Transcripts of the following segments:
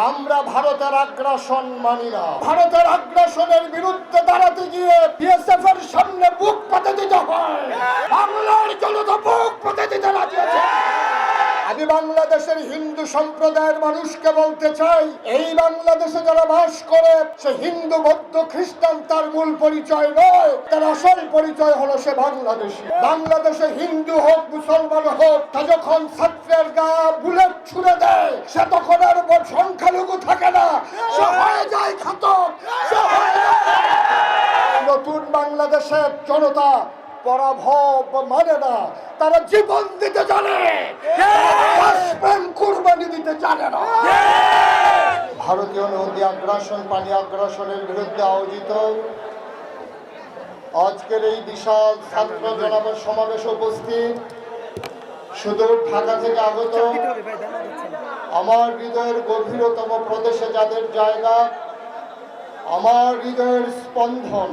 আমরা ভারতের আগ্রাসন মানি না। ভারতের আগ্রাসনের বিরুদ্ধে দাঁড়াতে গিয়ে বিএসএফ এর সামনে বুক পাতে দিতে হয়। বাংলার জনতা বুক পাতে দিতে রাজি আছে। আমি বাংলাদেশের হিন্দু সম্প্রদায়ের মানুষকে বলতে চাই, এই বাংলাদেশে যারা বাস করে সে হিন্দু, বৌদ্ধ, খ্রিস্টান তার মূল পরিচয় নয়, তার আসল পরিচয় হলো সে বাংলাদেশী। বাংলাদেশে হিন্দু হোক মুসলমান হোক, তা যখন ছাত্রের গা বুলেট ছুড়ে দেয় সে তখন আর সংখ্যালঘু থাকে না, সে হয়ে যায় ঘাতক। নতুন বাংলাদেশের জনতা পরাভব মানে না, তারা জীবন দিতে জানে, কুরবানি দিতে জানে না। ভারতীয় নদী আগ্রাসন, পানি আগ্রাসনের বিরুদ্ধে আয়োজিত আজকের এই বিশাল ছাত্র জনতার সমাবেশে উপস্থিত সুদূর ঢাকা থেকে আগত আমার হৃদয়ের গভীরতম প্রদেশে যাদের জায়গা, আমার হৃদয়ের স্পন্দন,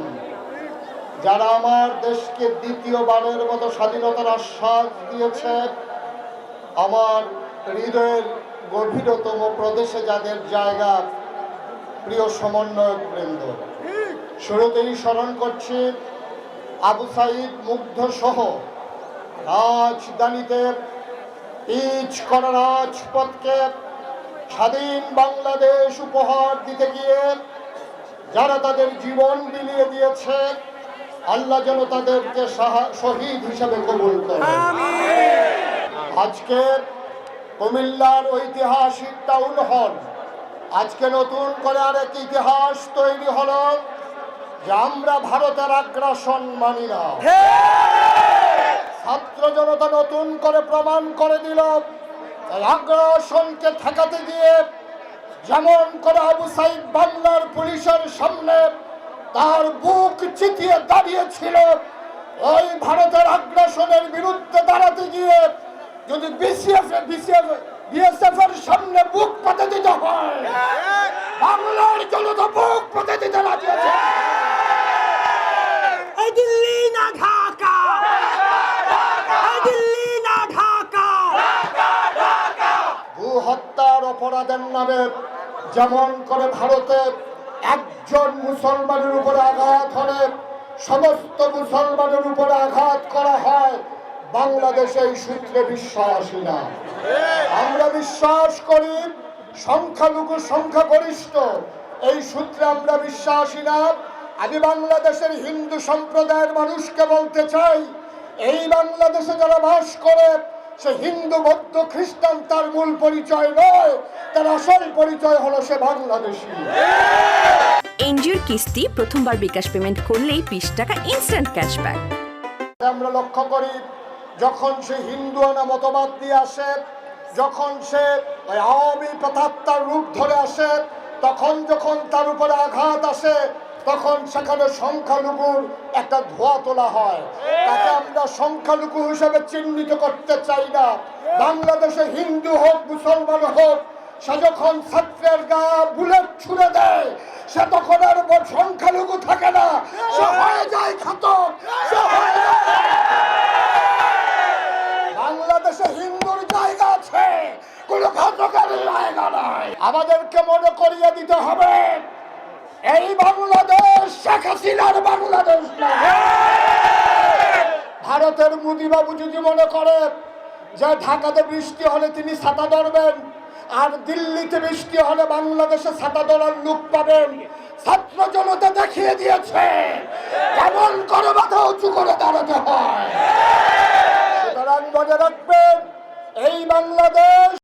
যারা আমার দেশকে দ্বিতীয়বারের মতো স্বাধীনতার আশ্বাস দিয়েছে, আমার হৃদয়ের গভীরতম প্রদেশে যাদের জায়গা, প্রিয় সমন্বয়ক বৃন্দ, শুরুতেই স্মরণ করছি আবু সাইদ মুগ্ধ সহ রাজধানীতে পিচ করা রাজপথকে স্বাধীন বাংলাদেশ উপহার দিতে গিয়ে যারা তাদের জীবন বিলিয়ে দিয়েছে, আল্লাহ যেন তাদেরকে শহীদ হিসেবে কবুল করে। আজকে কুমিল্লার ঐতিহাসিক টাউন হল, আজকে নতুন করে আরেক ইতিহাস তৈরি হলো যে আমরা ভারতের আগ্রাসন মানি না। ছাত্র জনতা নতুন করে প্রমাণ করে দিল আগ্রাসনকে ঠেকাতে গিয়ে যেমন করে আবু সাইদ বাংলার পুলিশের সামনে তার বুক চিতিয়ে দাঁড়িয়েছিল, ওই ভারতের আগ্রাসনের বিরুদ্ধে দাঁড়াতে গিয়ে যদি বিএসএফ এর সামনে বুক পাতে দিতে হয়, বাংলার জনতা বুক পাতে দিতে রাজি আছে। এই দিল্লি না ঢাকা, এই দিল্লি না ঢাকা। ভূ হত্যার অপরাধের নামে যেমন করে ভারতে একজন মুসলমানের উপরে আঘাত হলে সমস্ত মুসলমানের উপরে আঘাত করা হয়, বাংলাদেশে এই সূত্রে বিশ্বাসী না। আমরা বিশ্বাস করি সংখ্যালঘু সংখ্যাগরিষ্ঠ, এই সূত্রে আমরা বিশ্বাসী না। আমি বাংলাদেশের হিন্দু সম্প্রদায়ের মানুষকে বলতে চাই, এই বাংলাদেশে যারা বাস করে সে হিন্দু, বৌদ্ধ, খ্রিস্টান তার মূল পরিচয় নয়, তার আসল পরিচয় হলো সে বাংলাদেশী। এনজিওর কিস্তি প্রথমবার বিকাশ পেমেন্ট করলেই 20 টাকা ইনস্ট্যান্ট ক্যাশব্যাক। আমরা লক্ষ্য করি যখন সে হিন্দু আনা মতবাদ দিয়ে আসে, যখন সে ওই আওয়ামী প্রতাত্মার রূপ ধরে আসে, তখন যখন তার উপরে আঘাত আসে, তখন সেখানে সংখ্যালঘুর একটা ধোঁয়া তোলা হয়। তাকে আমরা সংখ্যালঘু হিসেবে চিহ্নিত করতে চাই না। বাংলাদেশে হিন্দু হোক মুসলমান হোক, সে যখন ছাত্রের গা বুলেট ছুড়ে দেয় সে তখন আর সংখ্যালঘু থাকে না, সে হয়ে যায় ঘাতক। বাংলাদেশে হিন্দুর জায়গা আছে, কোন ঘাতকের জায়গা নাই। আমাদেরকে মনে করিয়ে দিতে হবে এই বাংলাদেশ শেখ হাসিনার বাংলাদেশ না। ভারতের মোদিবাবু যদি মনে করে যে ঢাকাতে বৃষ্টি হলে তিনি ছাতা ধরবেন আর দিল্লিতে বৃষ্টি হলে বাংলাদেশে ছাতা ধরার লোক পাবেন, ছাত্র জনতা দেখিয়ে দিয়েছে কেমন করে মাথা উঁচু করে দাঁড়াতে হয়। সুতরাং মনে রাখবেন এই বাংলাদেশ